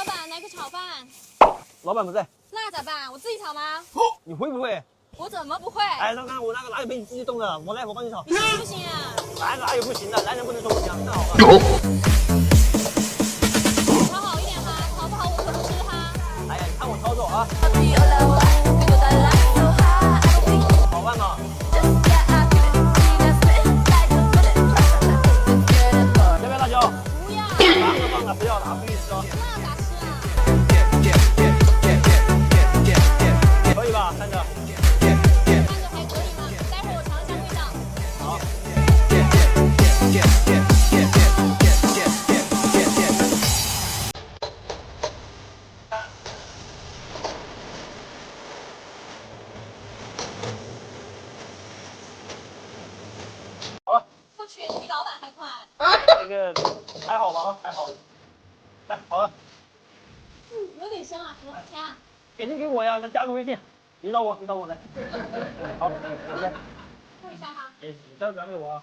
老板，来个炒饭。老板不在。那咋办？我自己炒吗？你会不会？我怎么不会？哎，那我那个哪有被你自己动的？我来，我帮你炒。不行啊！哪有不行的？男人不能说不行，看好吧。炒好一点哈，炒不好我可不吃哈。哎呀，你看我操作啊。炒饭嘛。要不要辣椒？不要。放了，不要了，不许吃哦。那咋吃啊？可以吧，看着。看着还可以吗？待会儿我尝一下味道。好。好了。我去，比老板还快。这个还好吧？还好。来，好了。有点香啊，钱啊。给我呀，加个微信，引导我来。好，看一下哈。你这转给我啊。